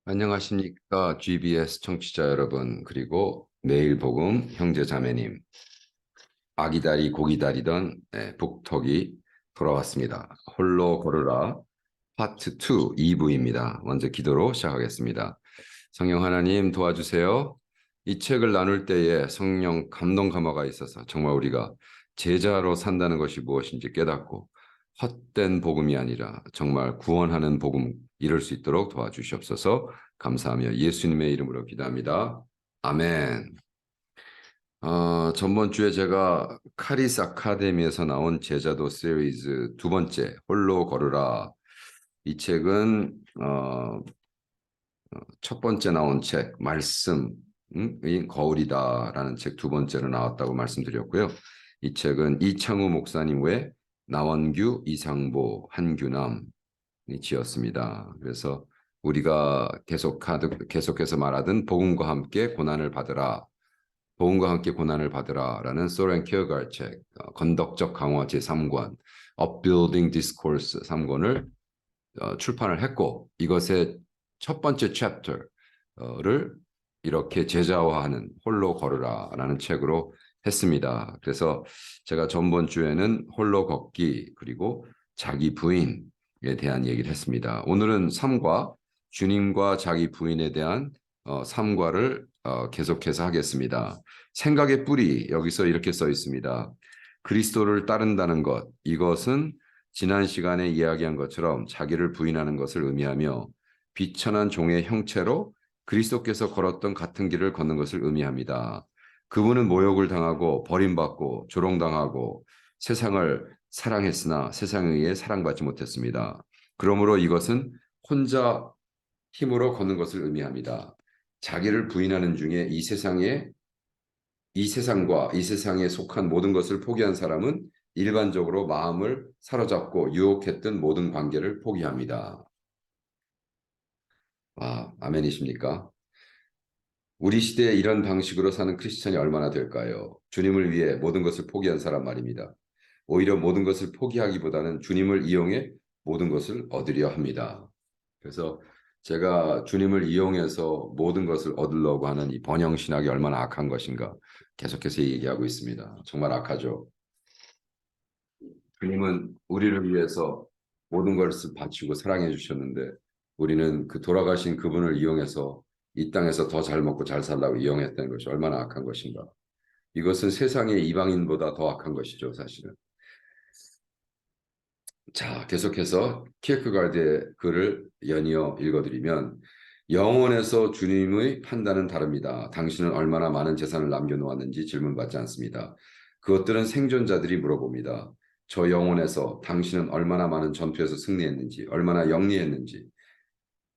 안녕하십니까? GBS 청취자 여러분, 그리고 매일 복음 형제 자매님, 아기다리 고기다리던 북턱이 돌아왔습니다. 홀로 걸으라 파트 2, 2부입니다. 먼저 기도로 시작하겠습니다. 성령 하나님 도와주세요. 이 책을 나눌 때에 성령 감동 감화가 있어서 정말 우리가 제자로 산다는 것이 무엇인지 깨닫고 헛된 복음이 아니라 정말 구원하는 복음 이룰 수 있도록 도와주시옵소서. 감사하며 예수님의 이름으로 기도합니다. 아멘. 전번 주에 제가 카리스 아카데미에서 나온 제자도 시리즈 두 번째 홀로 걸으라, 이 책은 첫 번째 나온 책 말씀의 거울이다라는 책 두 번째로 나왔다고 말씀드렸고요. 이 책은 이창우 목사님 외 나원규, 이상보, 한규남이 지었습니다. 그래서 우리가 계속해서 말하던 복음과 함께 고난을 받으라, 복음과 함께 고난을 받으라라는 소렌 키어가르 책, 건덕적 강화 제3권, Upbuilding Discourse 3권을 출판을 했고, 이것의 첫 번째 챕터를 이렇게 제자화하는 홀로 걸으라라는 책으로 했습니다. 그래서 제가 전번 주에는 홀로 걷기 그리고 자기 부인에 대한 얘기를 했습니다. 오늘은 삶과 주님과 자기 부인에 대한 삶과를 계속해서 하겠습니다. 생각의 뿌리, 여기서 이렇게 써 있습니다. 그리스도를 따른다는 것, 이것은 지난 시간에 이야기한 것처럼 자기를 부인하는 것을 의미하며 비천한 종의 형체로 그리스도께서 걸었던 같은 길을 걷는 것을 의미합니다. 그분은 모욕을 당하고 버림받고 조롱당하고 세상을 사랑했으나 세상에 의해 사랑받지 못했습니다. 그러므로 이것은 혼자 힘으로 걷는 것을 의미합니다. 자기를 부인하는 중에 이 세상과 이 세상에 속한 모든 것을 포기한 사람은 일반적으로 마음을 사로잡고 유혹했던 모든 관계를 포기합니다. 아멘이십니까? 우리 시대에 이런 방식으로 사는 크리스천이 얼마나 될까요? 주님을 위해 모든 것을 포기한 사람 말입니다. 오히려 모든 것을 포기하기보다는 주님을 이용해 모든 것을 얻으려 합니다. 그래서 제가 주님을 이용해서 모든 것을 얻으려고 하는 이 번영신학이 얼마나 악한 것인가 계속해서 얘기하고 있습니다. 정말 악하죠. 주님은 우리를 위해서 모든 것을 바치고 사랑해 주셨는데, 우리는 그 돌아가신 그분을 이용해서 이 땅에서 더 잘 먹고 잘 살라고 이용했다는 것이 얼마나 악한 것인가. 이것은 세상의 이방인보다 더 악한 것이죠, 사실은. 자, 계속해서 키에크가르드의 글을 연이어 읽어드리면, 영혼에서 주님의 판단은 다릅니다. 당신은 얼마나 많은 재산을 남겨놓았는지 질문받지 않습니다. 그것들은 생존자들이 물어봅니다. 저 영혼에서 당신은 얼마나 많은 전투에서 승리했는지, 얼마나 영리했는지,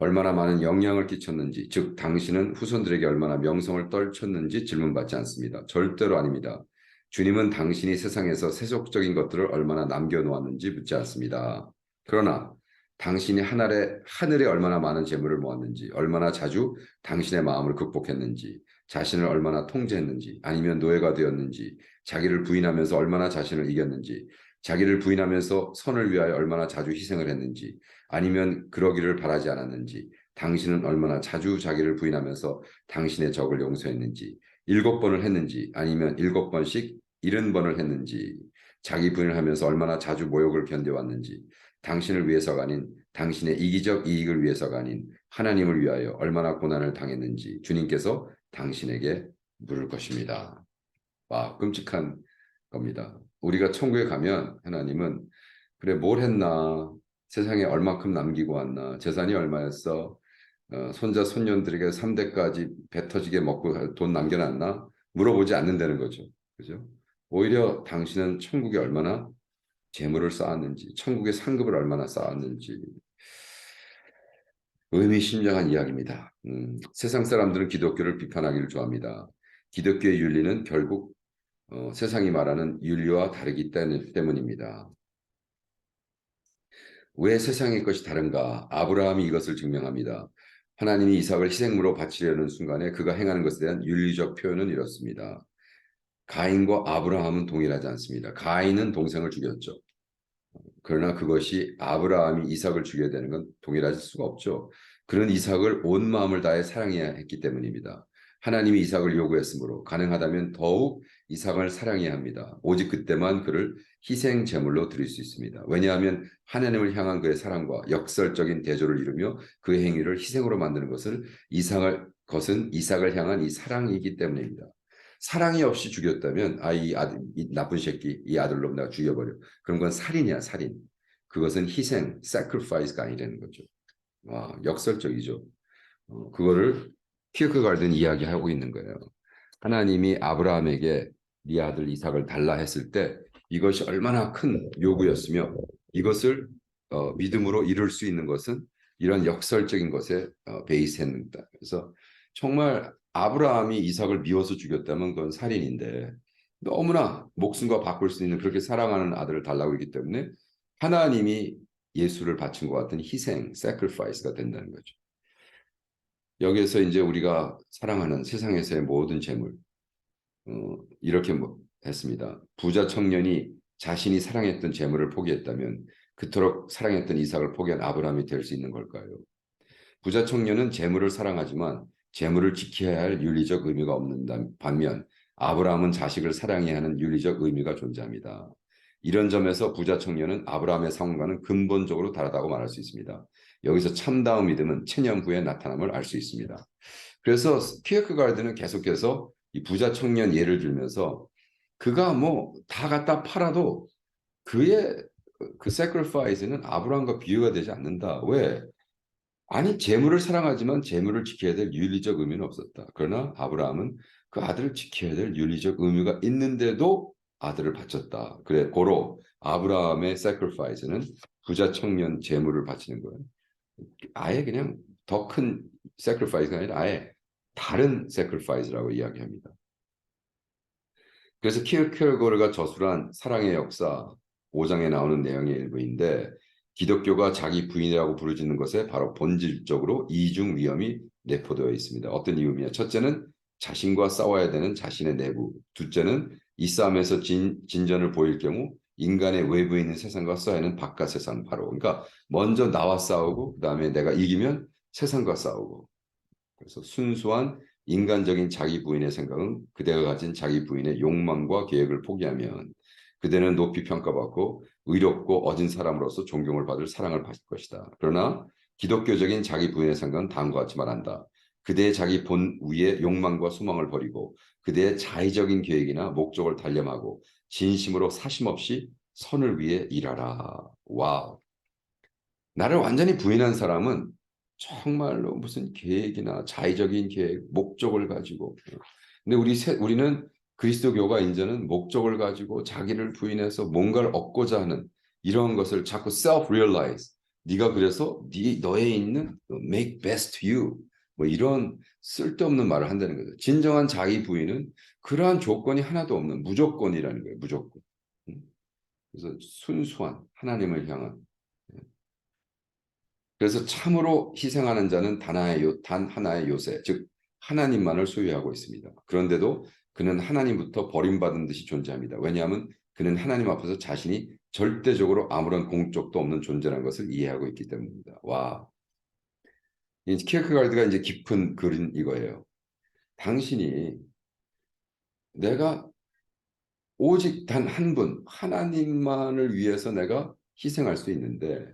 얼마나 많은 영향을 끼쳤는지, 즉 당신은 후손들에게 얼마나 명성을 떨쳤는지 질문받지 않습니다. 절대로 아닙니다. 주님은 당신이 세상에서 세속적인 것들을 얼마나 남겨놓았는지 묻지 않습니다. 그러나 당신이 하늘에 얼마나 많은 재물을 모았는지, 얼마나 자주 당신의 마음을 극복했는지, 자신을 얼마나 통제했는지, 아니면 노예가 되었는지, 자기를 부인하면서 얼마나 자신을 이겼는지, 자기를 부인하면서 선을 위하여 얼마나 자주 희생을 했는지, 아니면 그러기를 바라지 않았는지, 당신은 얼마나 자주 자기를 부인하면서 당신의 적을 용서했는지, 7번을 했는지, 아니면 7번씩 70번을 했는지, 자기 부인을 하면서 얼마나 자주 모욕을 견뎌왔는지, 당신을 위해서가 아닌 당신의 이기적 이익을 위해서가 아닌 하나님을 위하여 얼마나 고난을 당했는지 주님께서 당신에게 물을 것입니다. 끔찍한 겁니다. 우리가 천국에 가면 하나님은 그래 뭘 했나, 세상에 얼마큼 남기고 왔나, 재산이 얼마였어, 손자 손녀들에게 3대까지 배 터지게 먹고 돈 남겨놨나 물어보지 않는다는 거죠. 그죠? 오히려 당신은 천국에 얼마나 재물을 쌓았는지, 천국의 상급을 얼마나 쌓았는지, 의미심장한 이야기입니다. 세상 사람들은 기독교를 비판하기를 좋아합니다. 기독교의 윤리는 결국 세상이 말하는 윤리와 다르기 때문입니다. 왜 세상의 것이 다른가? 아브라함이 이것을 증명합니다. 하나님이 이삭을 희생으로 바치려는 순간에 그가 행하는 것에 대한 윤리적 표현은 이렇습니다. 가인과 아브라함은 동일하지 않습니다. 가인은 동생을 죽였죠. 그러나 그것이 아브라함이 이삭을 죽여야 되는 건 동일할 수가 없죠. 그는 이삭을 온 마음을 다해 사랑해야 했기 때문입니다. 하나님이 이삭을 요구했으므로 가능하다면 더욱 이삭을 사랑해야 합니다. 오직 그때만 그를 희생 제물로 드릴 수 있습니다. 왜냐하면 하나님을 향한 그의 사랑과 역설적인 대조를 이루며 그의 행위를 희생으로 만드는 것은 이삭을 향한 이 사랑이기 때문입니다. 사랑이 없이 죽였다면 이 나쁜 새끼, 이 아들놈 내가 죽여버려. 그런 건 살인이야, 살인. 그것은 희생, sacrifice가 아니라는 거죠. 와, 역설적이죠. 그거를 키르크가르드는 이야기하고 있는 거예요. 하나님이 아브라함에게 네 아들 이삭을 달라 했을 때 이것이 얼마나 큰 요구였으며 이것을 믿음으로 이룰 수 있는 것은 이런 역설적인 것에 베이스했다. 그래서 정말 아브라함이 이삭을 미워서 죽였다면 그건 살인인데 너무나 목숨과 바꿀 수 있는 그렇게 사랑하는 아들을 달라고 했기 때문에 하나님이 예수를 바친 것 같은 희생, sacrifice가 된다는 거죠. 여기에서 이제 우리가 사랑하는 세상에서의 모든 재물 이렇게 했습니다. 부자 청년이 자신이 사랑했던 재물을 포기했다면 그토록 사랑했던 이삭을 포기한 아브라함이 될 수 있는 걸까요? 부자 청년은 재물을 사랑하지만 재물을 지켜야 할 윤리적 의미가 없는 반면 아브라함은 자식을 사랑해야 하는 윤리적 의미가 존재합니다. 이런 점에서 부자 청년은 아브라함의 상황과는 근본적으로 다르다고 말할 수 있습니다. 여기서 참다운 믿음은 체념 후에 나타남을 알 수 있습니다. 그래서 키르케가르드는 계속해서 이 부자 청년 예를 들면서 그가 뭐 다 갖다 팔아도 그의 그 sacrifice는 아브라함과 비교가 되지 않는다. 왜? 아니 재물을 사랑하지만 재물을 지켜야 될 윤리적 의미는 없었다. 그러나 아브라함은 그 아들을 지켜야 될 윤리적 의미가 있는데도 아들을 바쳤다. 그래 고로 아브라함의 sacrifice는 부자 청년 재물을 바치는 거예요. 아예 그냥 더 큰 sacrifice가 아니라 아예 다른 sacrifice라고 이야기합니다. 그래서 키르케고르가 저술한 사랑의 역사 5장에 나오는 내용의 일부인데 기독교가 자기 부인이라고 부르짖는 것에 바로 본질적으로 이중 위험이 내포되어 있습니다. 어떤 이유냐? 첫째는 자신과 싸워야 되는 자신의 내부. 둘째는 이 싸움에서 진전을 보일 경우 인간의 외부에 있는 세상과 싸워야 하는 바깥 세상 바로. 그러니까 먼저 나와 싸우고 그다음에 내가 이기면 세상과 싸우고. 그래서 순수한 인간적인 자기 부인의 생각은 그대가 가진 자기 부인의 욕망과 계획을 포기하면 그대는 높이 평가받고 의롭고 어진 사람으로서 존경을 받을 사랑을 받을 것이다. 그러나 기독교적인 자기 부인의 생각은 다음과 같이 말한다. 그대의 자기 본 위의 욕망과 소망을 버리고 그대의 자의적인 계획이나 목적을 단념하고 진심으로 사심없이 선을 위해 일하라. 와우. 나를 완전히 부인한 사람은 정말로 무슨 계획이나 자의적인 계획, 목적을 가지고. 근데 우리는 그리스도교가 이제는 목적을 가지고 자기를 부인해서 뭔가를 얻고자 하는 이런 것을 자꾸 self-realize. 네가 그래서 너에 있는 make best you 뭐 이런 쓸데없는 말을 한다는 거죠. 진정한 자기 부인은 그러한 조건이 하나도 없는 무조건이라는 거예요. 무조건. 그래서 순수한 하나님을 향한 그래서 참으로 희생하는 자는 단 하나의 요새, 즉 하나님만을 소유하고 있습니다. 그런데도 그는 하나님부터 버림받은 듯이 존재합니다. 왜냐하면 그는 하나님 앞에서 자신이 절대적으로 아무런 공적도 없는 존재라는 것을 이해하고 있기 때문입니다. 와, 키르케가르드가 이제 깊은 글은 이거예요. 당신이 내가 오직 단 한 분, 하나님만을 위해서 내가 희생할 수 있는데,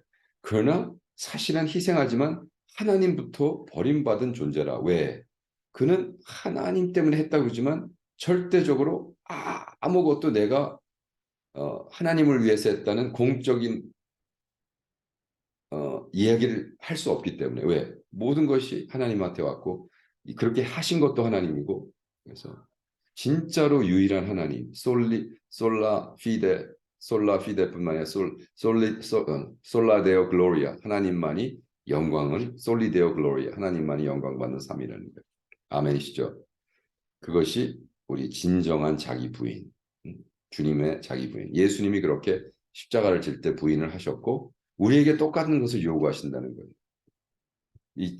그러나 사실은 희생하지만 하나님부터 버림받은 존재라. 왜? 그는 하나님 때문에 했다고 그러지만 절대적으로 아무것도 내가 하나님을 위해서 했다는 공적인 이야기를 할 수 없기 때문에. 왜? 모든 것이 하나님한테 왔고 그렇게 하신 것도 하나님이고 그래서 진짜로 유일한 하나님, 솔라 피데뿐만 아니라 솔라 데오 글로리아, 하나님만이 영광을, 솔리 데오 글로리아, 하나님만이 영광 받는 삶이라는 거예요. 아멘이시죠? 그것이 우리 진정한 자기 부인, 주님의 자기 부인. 예수님이 그렇게 십자가를 질 때 부인을 하셨고 우리에게 똑같은 것을 요구하신다는 거예요.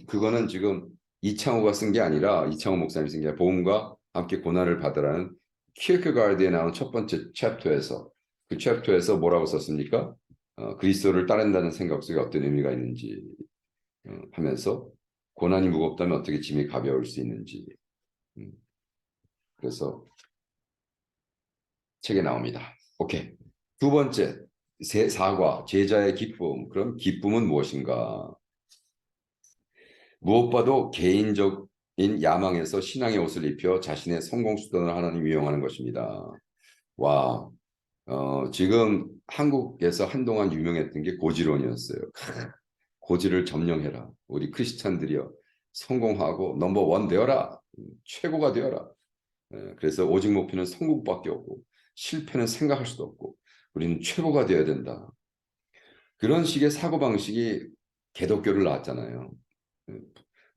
그거는 지금 이창호가 쓴 게 아니라 이창호 목사님이 쓴 게 아니라 복음과 함께 고난을 받으라는 키르케가르드에 나온 첫 번째 챕터에서 그 챕터에서 뭐라고 썼습니까? 그리스도를 따른다는 생각 속에 어떤 의미가 있는지 하면서 고난이 무겁다면 어떻게 짐이 가벼울 수 있는지. 그래서 책에 나옵니다. 오케이. 두 번째, 사과, 제자의 기쁨. 그럼 기쁨은 무엇인가? 무엇보다도 개인적인 야망에서 신앙의 옷을 입혀 자신의 성공 수단을 하나님 이용하는 것입니다. 와, 지금 한국에서 한동안 유명했던 게 고지론이었어요. 고지를 점령해라. 우리 크리스찬들이여 성공하고 넘버 원 되어라. 최고가 되어라. 그래서 오직 목표는 성공밖에 없고 실패는 생각할 수도 없고 우리는 최고가 되어야 된다. 그런 식의 사고방식이 개독교를 낳았잖아요.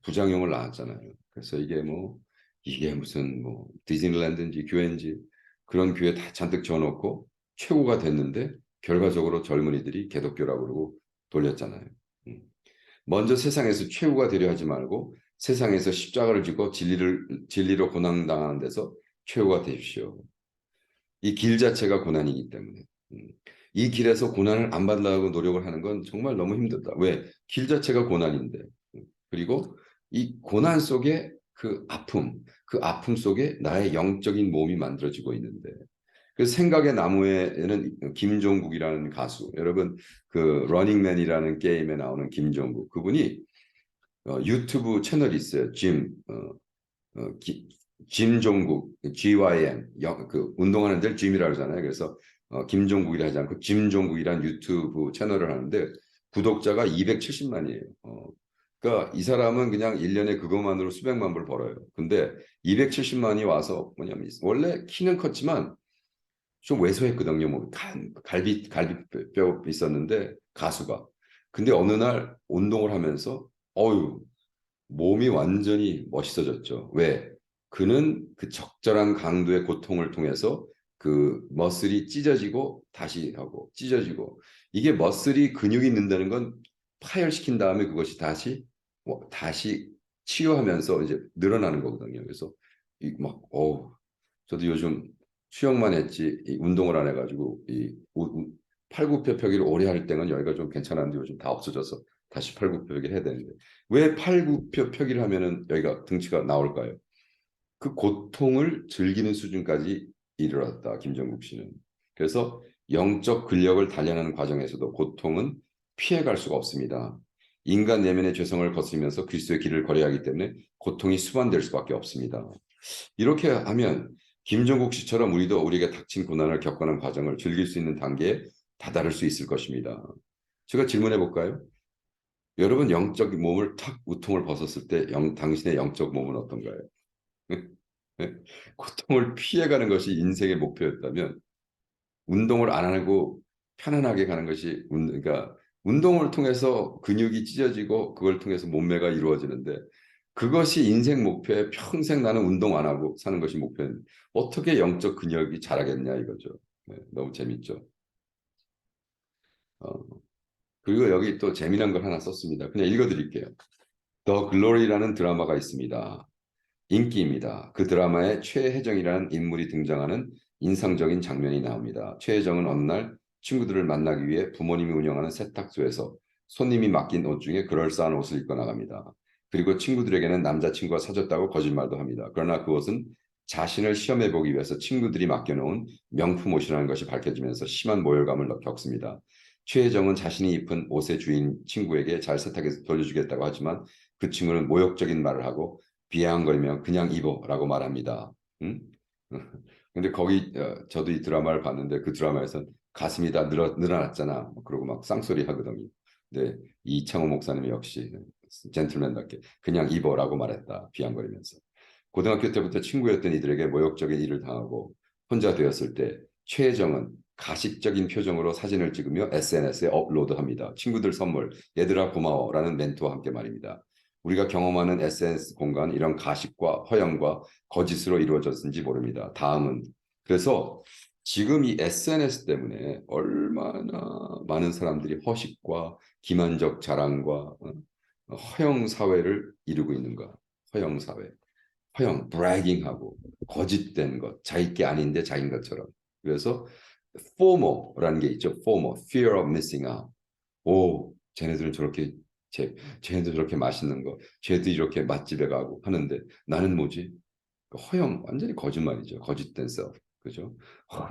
부장용을 낳았잖아요. 그래서 이게 무슨 디즈니랜드인지 교회인지 그런 교회 다 잔뜩 지어놓고 최고가 됐는데 결과적으로 젊은이들이 개독교라고 그러고 돌렸잖아요. 먼저 세상에서 최고가 되려 하지 말고 세상에서 십자가를 지고 진리로 고난당하는 데서 최고가 되십시오. 이 길 자체가 고난이기 때문에. 이 길에서 고난을 안 받으려고 노력을 하는 건 정말 너무 힘들다. 왜? 길 자체가 고난인데. 그리고 이 고난 속에 그 아픔 속에 나의 영적인 몸이 만들어지고 있는데. 그 생각의 나무에는 김종국이라는 가수, 여러분 그 러닝맨이라는 게임에 나오는 김종국, 그분이 유튜브 채널이 있어요. 짐 종국, GYM, 그 운동하는 데를 짐이라고 하잖아요. 그래서 김종국이라 하지 않고 짐종국이라는 유튜브 채널을 하는데 구독자가 270만이에요. 그러니까 이 사람은 그냥 1년에 그것만으로 수백만 불 벌어요. 근데 270만이 와서 뭐냐면 원래 키는 컸지만 좀 왜소했거든요. 갈비뼈 있었는데 가수가. 근데 어느 날 운동을 하면서 어유 몸이 완전히 멋있어졌죠. 왜? 그는 그 적절한 강도의 고통을 통해서 그 머슬이 찢어지고 다시 하고 찢어지고 이게 머슬이 근육이 는다는 건 파열시킨 다음에 그것이 다시 치유하면서 이제 늘어나는 거거든요. 그래서 저도 요즘 수영만 했지 운동을 안 해가지고 팔굽혀펴기를 오래 할 때는 여기가 좀 괜찮았는데 요즘 다 없어져서 다시 팔굽혀펴기를 해야 되는데 왜 팔굽혀펴기를 하면은 여기가 등치가 나올까요? 그 고통을 즐기는 수준까지 이르렀다 김정국 씨는. 그래서 영적 근력을 단련하는 과정에서도 고통은 피해갈 수가 없습니다. 인간 내면의 죄성을 거스르면서 그리스도의 길을 걸어야 하기 때문에 고통이 수반될 수밖에 없습니다. 이렇게 하면 김종국 씨처럼 우리도 우리에게 닥친 고난을 겪어가는 과정을 즐길 수 있는 단계에 다다를 수 있을 것입니다. 제가 질문해 볼까요? 여러분 영적 몸을 탁 우통을 벗었을 때 당신의 영적 몸은 어떤가요? 고통을 피해가는 것이 인생의 목표였다면 운동을 안 하고 편안하게 가는 것이 그러니까 운동을 통해서 근육이 찢어지고 그걸 통해서 몸매가 이루어지는데 그것이 인생 목표에 평생 나는 운동 안 하고 사는 것이 목표인데 어떻게 영적 근육이 자라겠냐 이거죠. 네, 너무 재밌죠. 어, 그리고 여기 또 재미난 걸 하나 썼습니다. 그냥 읽어드릴게요. 더 글로리라는 드라마가 있습니다. 인기입니다. 그 드라마에 최혜정이라는 인물이 등장하는 인상적인 장면이 나옵니다. 최혜정은 어느 날 친구들을 만나기 위해 부모님이 운영하는 세탁소에서 손님이 맡긴 옷 중에 그럴싸한 옷을 입고 나갑니다. 그리고 친구들에게는 남자친구가 사줬다고 거짓말도 합니다. 그러나 그 옷은 자신을 시험해보기 위해서 친구들이 맡겨놓은 명품 옷이라는 것이 밝혀지면서 심한 모욕감을 겪습니다. 최혜정은 자신이 입은 옷의 주인 친구에게 잘 세탁해서 돌려주겠다고 하지만 그 친구는 모욕적인 말을 하고 비아냥거리며 그냥 입어라고 말합니다. 응? 근데 저도 이 드라마를 봤는데 그 드라마에서 가슴이 다 늘어났잖아. 그러고 막 쌍소리 하거든요. 근데 이창호 목사님이 역시 젠틀맨답게 그냥 입어라고 말했다. 비아냥거리면서. 고등학교 때부터 친구였던 이들에게 모욕적인 일을 당하고 혼자 되었을 때 최혜정은 가식적인 표정으로 사진을 찍으며 SNS에 업로드합니다. 친구들 선물, 얘들아 고마워라는 멘트와 함께 말입니다. 우리가 경험하는 SNS 공간 이런 가식과 허영과 거짓으로 이루어졌는지 모릅니다. 다음은 그래서 지금 이 SNS 때문에 얼마나 많은 사람들이 허식과 기만적 자랑과 허영 사회를 이루고 있는가? 허영 사회. 허영, bragging하고 거짓된 것, 자기 게 아닌데 자기인 것처럼. 그래서 FOMO라는 게 있죠. FOMO, fear of missing out. 오, 쟤네들은 저렇게 쟤도 저렇게 맛있는 거, 쟤도 이렇게 맛집에 가고 하는데 나는 뭐지? 허영, 완전히 거짓말이죠. 거짓된 셀프. 그죠?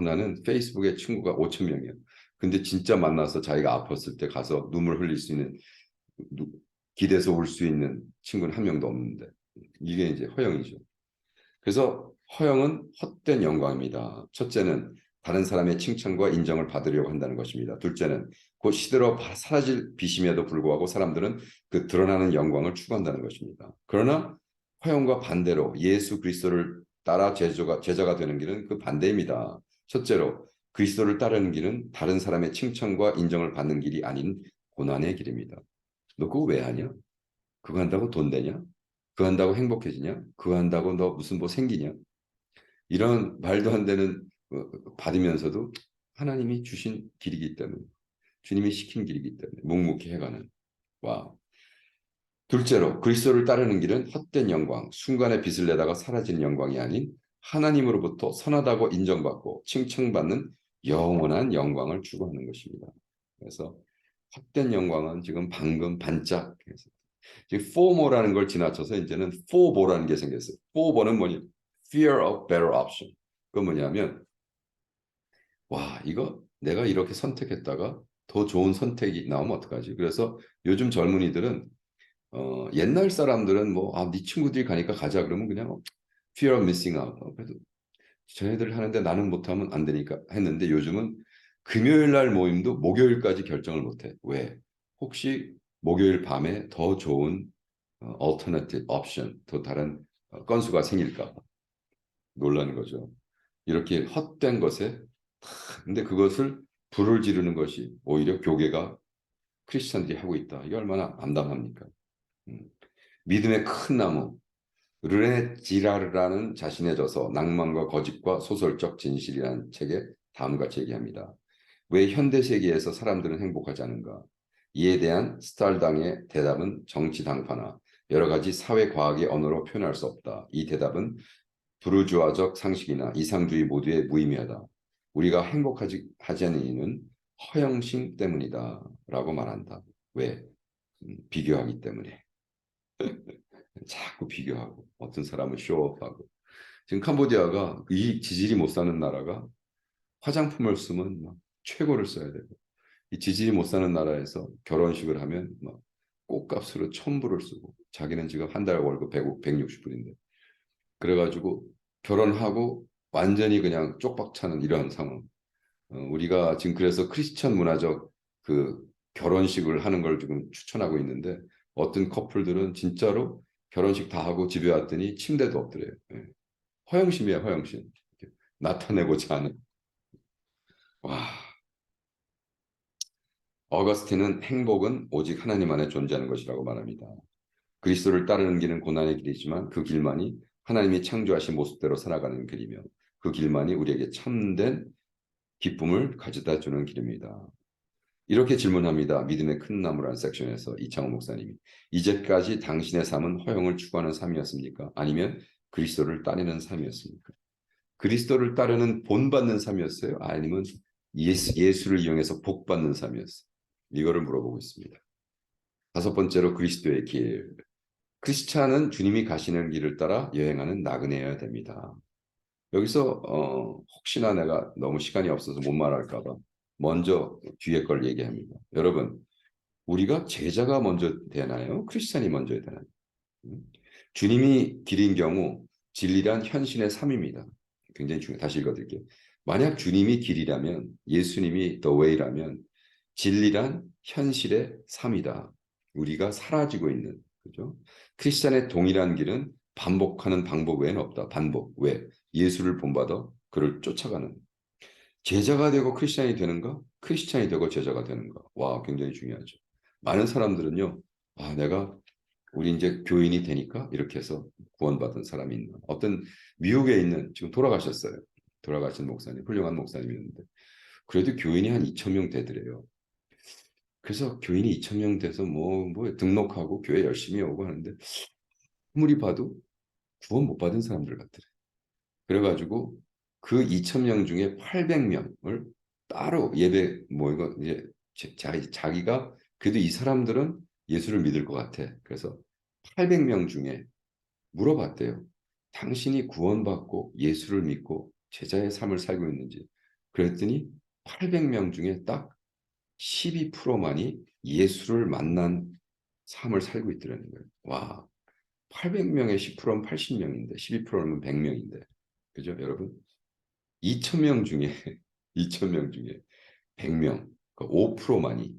나는 페이스북에 친구가 5천 명이야. 근데 진짜 만나서 자기가 아팠을 때 가서 눈물 흘릴 수 있는, 기대서 울 수 있는 친구는 한 명도 없는데. 이게 이제 허영이죠. 그래서 허영은 헛된 영광입니다. 첫째는 다른 사람의 칭찬과 인정을 받으려고 한다는 것입니다. 둘째는 곧 시들어 사라질 빛임에도 불구하고 사람들은 그 드러나는 영광을 추구한다는 것입니다. 그러나 허영과 반대로 예수 그리스도를 따라 제자가 되는 길은 그 반대입니다. 첫째로 그리스도를 따르는 길은 다른 사람의 칭찬과 인정을 받는 길이 아닌 고난의 길입니다. 너 그거 왜 하냐? 그거 한다고 돈 되냐? 그거 한다고 행복해지냐? 그거 한다고 너 무슨 뭐 생기냐? 이런 말도 안 되는 받으면서도 하나님이 주신 길이기 때문에, 주님이 시킨 길이기 때문에 묵묵히 해가는. 와. 둘째로 그리스도를 따르는 길은 헛된 영광, 순간의 빛을 내다가 사라지는 영광이 아닌 하나님으로부터 선하다고 인정받고 칭찬받는 영원한 영광을 추구하는 것입니다. 그래서 헛된 영광은 지금 방금 반짝해서 지금 FOMO라는 걸 지나쳐서 이제는 FOBO라는 게 생겼어요. FOBO는 뭐냐? Fear of Better Option. 그건 뭐냐면 와 이거 내가 이렇게 선택했다가 더 좋은 선택이 나오면 어떡하지? 그래서 요즘 젊은이들은 옛날 사람들은 네 친구들이 가니까 가자 그러면 그냥 fear of missing out. 그래도 쟤네들 하는데 나는 못하면 안 되니까 했는데 요즘은 금요일 날 모임도 목요일까지 결정을 못해. 왜? 혹시 목요일 밤에 더 좋은 alternative option, 더 다른 건수가 생길까 봐 놀라는 거죠. 이렇게 헛된 것에 근데 그것을 불을 지르는 것이 오히려 교계가 크리스천들이 하고 있다. 이게 얼마나 암담합니까? 음. 믿음의 큰 나무 르네 지라르라는 자신의 저서 낭만과 거짓과 소설적 진실이라는 책에 다음과 같이 얘기합니다. 왜 현대 세계에서 사람들은 행복하지 않은가? 이에 대한 스탈당의 대답은 정치 당파나 여러 가지 사회 과학의 언어로 표현할 수 없다. 이 대답은 부르주아적 상식이나 이상주의 모두에 무의미하다. 우리가 하지 않는 이유는 허영심 때문이다. 라고 말한다. 왜? 비교하기 때문에. 자꾸 비교하고 어떤 사람은 쇼업하고 지금 캄보디아가 이 지질이 못 사는 나라가 화장품을 쓰면 막 최고를 써야 되고 이 지질이 못 사는 나라에서 결혼식을 하면 막 꽃값으로 1,000불을 쓰고 자기는 지금 한 달 월급 160불인데 그래가지고 결혼하고 완전히 그냥 쪽박 차는 이러한 상황. 우리가 지금 그래서 크리스천 문화적 그 결혼식을 하는 걸 지금 추천하고 있는데 어떤 커플들은 진짜로 결혼식 다 하고 집에 왔더니 침대도 없더래요. 예. 허영심이에요, 허영심. 나타내고자 하는. 와, 어거스틴은 행복은 오직 하나님 안에 존재하는 것이라고 말합니다. 그리스도를 따르는 길은 고난의 길이지만 그 길만이 하나님이 창조하신 모습대로 살아가는 길이며 그 길만이 우리에게 참된 기쁨을 가져다 주는 길입니다. 이렇게 질문합니다. 믿음의 큰 나무라는 섹션에서 이창호 목사님이 이제까지 당신의 삶은 허영을 추구하는 삶이었습니까? 아니면 그리스도를 따르는 삶이었습니까? 그리스도를 따르는 본받는 삶이었어요? 아니면 예수를 이용해서 복받는 삶이었어요? 이거를 물어보고 있습니다. 다섯 번째로 그리스도의 길. 크리스찬은 주님이 가시는 길을 따라 여행하는 나그네여야 됩니다. 여기서 혹시나 내가 너무 시간이 없어서 못 말할까 봐 먼저 뒤에 걸 얘기합니다. 여러분, 우리가 제자가 먼저 되나요? 크리스찬이 먼저 되나요? 주님이 길인 경우 진리란 현신의 삶입니다. 굉장히 중요해요. 다시 읽어드릴게요. 만약 주님이 길이라면 예수님이 the way라면 진리란 현실의 삶이다. 우리가 사라지고 있는 그죠? 크리스찬의 동일한 길은 반복하는 방법 외에는 없다. 반복. 왜? 예수를 본받아 그를 쫓아가는 제자가 되고 크리스찬이 되는가? 크리스찬이 되고 제자가 되는가? 와, 굉장히 중요하죠. 많은 사람들은요. 내가 우리 이제 교인이 되니까 이렇게 해서 구원받은 사람이 있나. 어떤 미국에 있는 지금 돌아가셨어요. 돌아가신 목사님, 훌륭한 목사님이었는데 그래도 교인이 한 2천 명 되더래요. 그래서 교인이 2천 명 돼서 뭐 등록하고 교회 열심히 오고 하는데 아무리 봐도 구원 못 받은 사람들 같더래요. 그래가지고 그 2천 명 중에 800명을 따로 예배 이거 이제 자기가 그래도 이 사람들은 예수를 믿을 것 같아. 그래서 800명 중에 물어봤대요. 당신이 구원받고 예수를 믿고 제자의 삶을 살고 있는지. 그랬더니 800명 중에 딱 12%만이 예수를 만난 삶을 살고 있더라는 거예요. 와, 800명의 10%면 80명인데 12%면 100명인데. 그죠, 여러분? 2,000명 중에 2,000명 중에 100명, 5%만이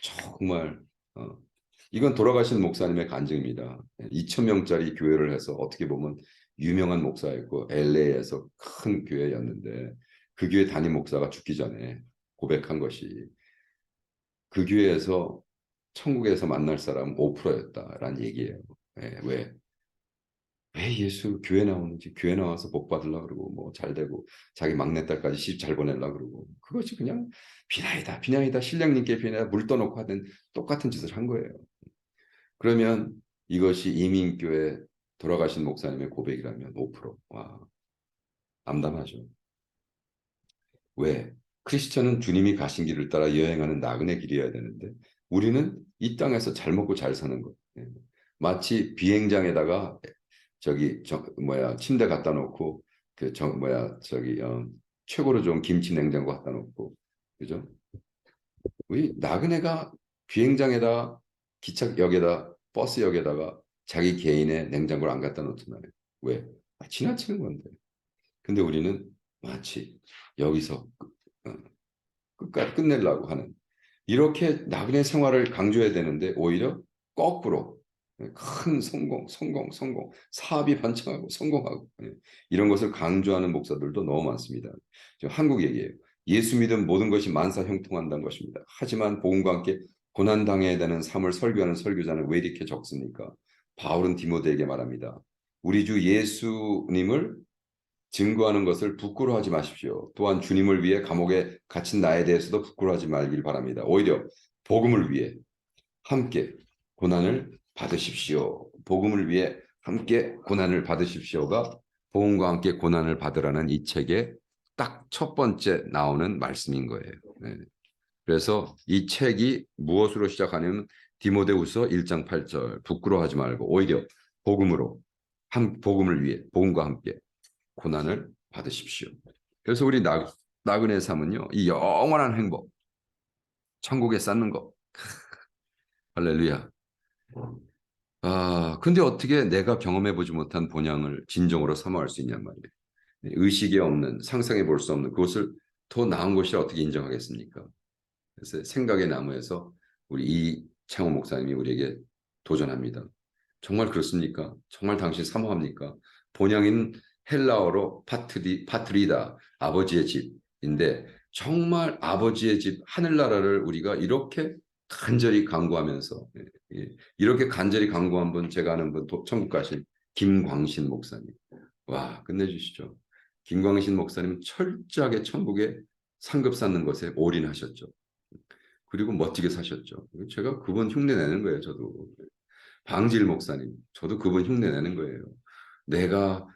정말 이건 돌아가신 목사님의 간증입니다. 2,000명짜리 교회를 해서 어떻게 보면 유명한 목사였고 LA에서 큰 교회였는데 그 교회 담임 목사가 죽기 전에 고백한 것이 그 교회에서 천국에서 만날 사람 5%였다라는 얘기예요. 예, 왜 예수 교회 나오는지 교회 나와서 복 받으려고 그러고 뭐 잘 되고 자기 막내딸까지 시집 잘 보내려고 그러고 그것이 그냥 비나이다 신령님께 비나이다 물 떠놓고 하던 똑같은 짓을 한 거예요. 그러면 이것이 이민교회 돌아가신 목사님의 고백이라면 5%. 와, 암담하죠. 왜? 크리스천은 주님이 가신 길을 따라 여행하는 나그네 길이어야 되는데 우리는 이 땅에서 잘 먹고 잘 사는 것. 예. 마치 비행장에다가 침대 갖다 놓고 최고로 좋은 김치 냉장고 갖다 놓고 그죠? 우리 나그네가 비행장에다 기차역에다 버스역에다가 자기 개인의 냉장고를 안 갖다 놓잖아요. 왜? 지나치는 건데. 근데 우리는 마치 여기서 끝까지 끝내려고 하는 이렇게 나그네 생활을 강조해야 되는데 오히려 거꾸로 큰 성공, 사업이 번창하고 성공하고 이런 것을 강조하는 목사들도 너무 많습니다. 지금 한국 얘기예요. 예수 믿음 모든 것이 만사 형통한다는 것입니다. 하지만 복음과 함께 고난 당해야 되는 삶을 설교하는 설교자는 왜 이렇게 적습니까? 바울은 디모데에게 말합니다. 우리 주 예수님을 증거하는 것을 부끄러워하지 마십시오. 또한 주님을 위해 감옥에 갇힌 나에 대해서도 부끄러워하지 말길 바랍니다. 오히려 복음을 위해 함께 고난을 받으십시오. 복음을 위해 함께 고난을 받으십시오가 복음과 함께 고난을 받으라는 이 책의 딱 첫 번째 나오는 말씀인 거예요. 네. 그래서 이 책이 무엇으로 시작하냐면 디모데후서 1장 8절 부끄러워하지 말고 오히려 복음을 위해 복음과 함께 고난을 받으십시오. 그래서 우리 나그네 삶은요, 이 영원한 행복, 천국에 쌓는 거. 할렐루야. 근데 어떻게 내가 경험해보지 못한 본향을 진정으로 사모할 수 있냔 말이에요. 의식이 없는, 상상해 볼 수 없는 그것을 더 나은 것이라 어떻게 인정하겠습니까? 그래서 생각의 나무에서 우리 이창호 목사님이 우리에게 도전합니다. 정말 그렇습니까? 정말 당신 사모합니까? 본향인 헬라어로 파트리다, 아버지의 집인데 정말 아버지의 집 하늘나라를 우리가 이렇게 간절히 간구하면서 이렇게 간절히 간구한 분 제가 아는 분 천국 가신 김광신 목사님. 와, 끝내주시죠. 김광신 목사님 철저하게 천국에 상급 쌓는 것에 올인하셨죠. 그리고 멋지게 사셨죠. 제가 그분 흉내 내는 거예요. 저도. 방질 목사님, 저도 그분 흉내 내는 거예요. 내가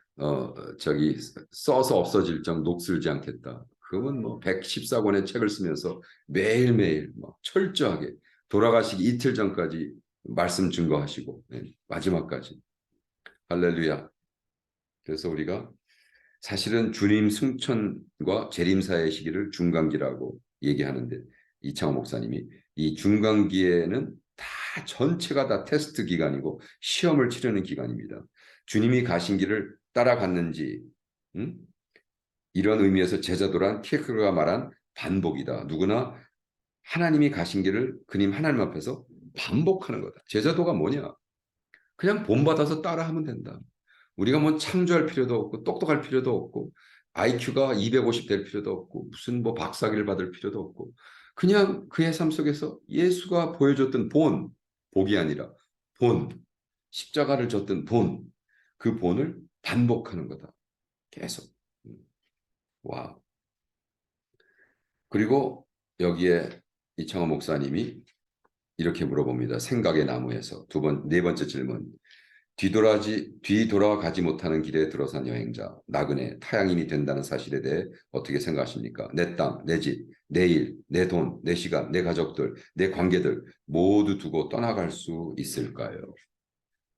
써서 없어질 정 녹슬지 않겠다. 그분 뭐 114권의 책을 쓰면서 매일매일 막 철저하게 돌아가시기 이틀 전까지 말씀 증거하시고 마지막까지 할렐루야. 그래서 우리가 사실은 주님 승천과 재림사의 시기를 중간기라고 얘기하는데 이창호 목사님이 이 중간기에는 다 전체가 다 테스트 기간이고 시험을 치르는 기간입니다. 주님이 가신 길을 따라갔는지 이런 의미에서 제자도란 키에르케고르가 말한 반복이다. 누구나 하나님이 가신 길을 그님 하나님 앞에서 반복하는 거다. 제자도가 뭐냐? 그냥 본받아서 따라하면 된다. 우리가 뭐 창조할 필요도 없고 똑똑할 필요도 없고 IQ가 250 될 필요도 없고 무슨 뭐 박사기를 받을 필요도 없고 그냥 그의 삶 속에서 예수가 보여줬던 복이 아니라 십자가를 졌던 그 본을 반복하는 거다. 계속. 와. 그리고 여기에 이창호 목사님이 이렇게 물어봅니다. 생각의 나무에서 네 번째 질문. 뒤돌아가지 못하는 길에 들어선 여행자, 나그네, 타향인이 된다는 사실에 대해 어떻게 생각하십니까? 내 땅, 내 집, 내 일, 내 돈, 내 시간, 내 가족들, 내 관계들 모두 두고 떠나갈 수 있을까요?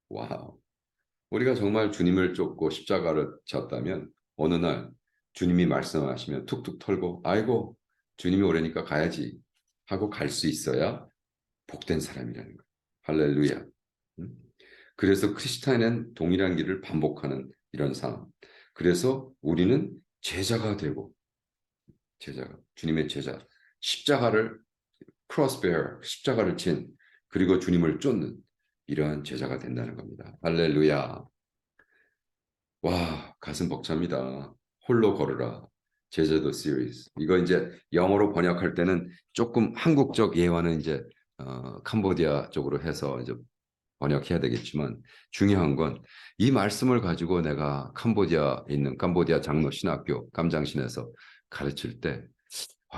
와우. 우리가 정말 주님을 쫓고 십자가를 졌다면 어느 날 주님이 말씀하시면 툭툭 털고 아이고 주님이 오려니까 가야지 하고 갈 수 있어야 복된 사람이라는 거예요. 할렐루야. 음? 그래서 크리스찬은 동일한 길을 반복하는 이런 삶. 그래서 우리는 제자가 되고 주님의 제자, 십자가를 크로스베어, 십자가를 진 그리고 주님을 쫓는 이러한 제자가 된다는 겁니다. 할렐루야. 와, 가슴 벅찹니다. 홀로 걸으라. 제자도 시리즈. 이거 이제 영어로 번역할 때는 조금 한국적 예화는 이제 캄보디아 쪽으로 해서 이제 번역해야 되겠지만 중요한 건 이 말씀을 가지고 내가 캄보디아에 있는 캄보디아 장로 신학교 깜장신에서 가르칠 때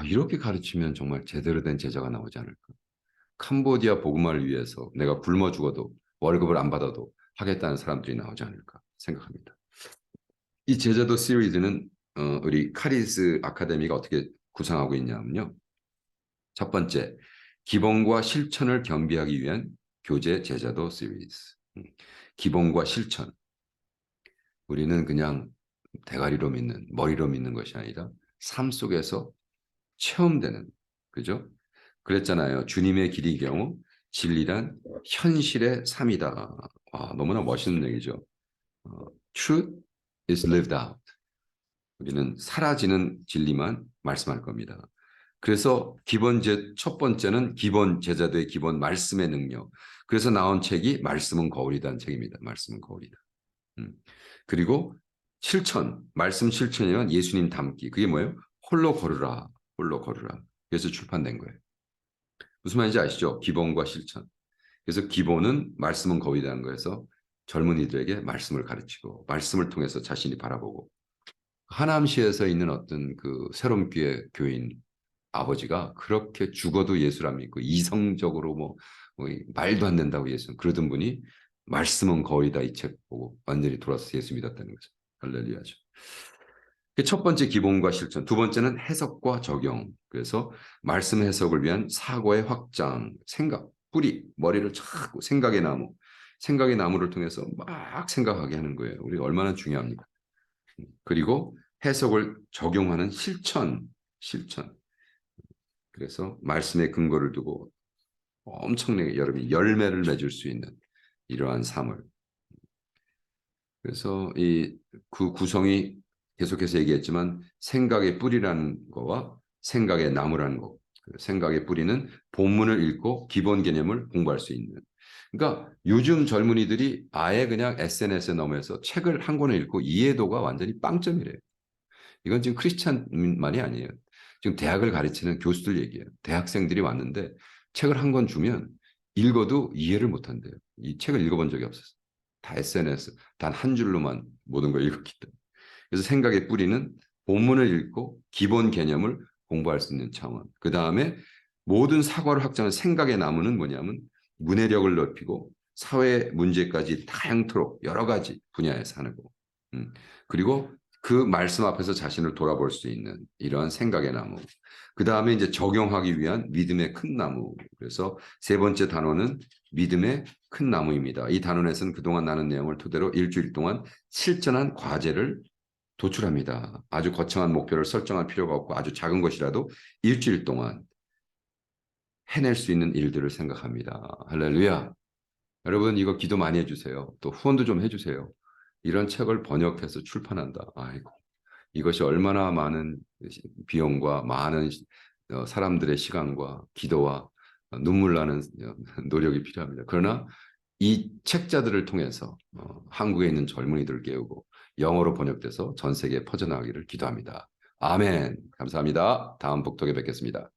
이렇게 가르치면 정말 제대로 된 제자가 나오지 않을까. 캄보디아 복음화를 위해서 내가 굶어 죽어도 월급을 안 받아도 하겠다는 사람들이 나오지 않을까 생각합니다. 이 제자도 시리즈는 우리 카리스 아카데미가 어떻게 구성하고 있냐면요. 첫 번째, 기본과 실천을 겸비하기 위한 교재 제자도 시리즈. 기본과 실천. 우리는 그냥 대가리로 믿는, 머리로 믿는 것이 아니라 삶 속에서 체험되는, 그죠? 그랬잖아요. 주님의 길이 경우 진리란 현실의 삶이다. 너무나 멋있는 얘기죠. Truth is lived out. 우리는 사라지는 진리만 말씀할 겁니다. 그래서 첫 번째는 기본 제자도의 기본 말씀의 능력. 그래서 나온 책이 말씀은 거울이라는 책입니다. 말씀은 거울이다. 그리고 실천, 말씀 실천이란 예수님 닮기. 그게 뭐예요? 홀로 걸으라, 홀로 걸으라. 그래서 출판된 거예요. 무슨 말인지 아시죠? 기본과 실천. 그래서 기본은 말씀은 거울이라는 거에서 젊은이들에게 말씀을 가르치고 말씀을 통해서 자신이 바라보고 하남시에서 있는 어떤 그 새롬교회 교인 아버지가 그렇게 죽어도 예수를 안 믿고 이성적으로 뭐 말도 안 된다고 예수 그러던 분이 말씀은 거의다 이 책 보고 완전히 돌아서 예수 믿었다는 거죠. 할렐루야죠. 첫 번째 기본과 실천, 두 번째는 해석과 적용. 그래서 말씀 해석을 위한 사고의 확장, 생각, 뿌리, 머리를 자꾸 생각의 나무를 통해서 막 생각하게 하는 거예요. 우리가 얼마나 중요합니까? 그리고 해석을 적용하는 실천. 그래서 말씀의 근거를 두고 엄청나게 여러분이 열매를 맺을 수 있는 이러한 삶을. 그래서 그 구성이 계속해서 얘기했지만 생각의 뿌리라는 거와 생각의 나무라는 거. 생각의 뿌리는 본문을 읽고 기본 개념을 공부할 수 있는. 그러니까 요즘 젊은이들이 아예 그냥 SNS에 넘어서 책을 한 권을 읽고 이해도가 완전히 빵점이래요. 이건 지금 크리스찬만이 아니에요. 지금 대학을 가르치는 교수들 얘기예요. 대학생들이 왔는데 책을 한 권 주면 읽어도 이해를 못한대요. 이 책을 읽어본 적이 없었어요. 다 SNS, 단 한 줄로만 모든 걸 읽었기 때문에. 그래서 생각의 뿌리는 본문을 읽고 기본 개념을 공부할 수 있는 차원. 그 다음에 모든 사고를 확장하는 생각의 나무는 뭐냐면 문해력을 높이고 사회 문제까지 다양토록 여러 가지 분야에서 하는 거. 그리고 그 말씀 앞에서 자신을 돌아볼 수 있는 이러한 생각의 나무. 그 다음에 이제 적용하기 위한 믿음의 큰 나무. 그래서 세 번째 단어는 믿음의 큰 나무입니다. 이 단원에서는 그동안 나눈 내용을 토대로 일주일 동안 실전한 과제를 도출합니다. 아주 거창한 목표를 설정할 필요가 없고 아주 작은 것이라도 일주일 동안 해낼 수 있는 일들을 생각합니다. 할렐루야. 여러분 이거 기도 많이 해주세요. 또 후원도 좀 해주세요. 이런 책을 번역해서 출판한다. 아이고 이것이 얼마나 많은 비용과 많은 사람들의 시간과 기도와 눈물 나는 노력이 필요합니다. 그러나 이 책자들을 통해서 한국에 있는 젊은이들을 깨우고 영어로 번역돼서 전 세계에 퍼져나가기를 기도합니다. 아멘. 감사합니다. 다음 복독에 뵙겠습니다.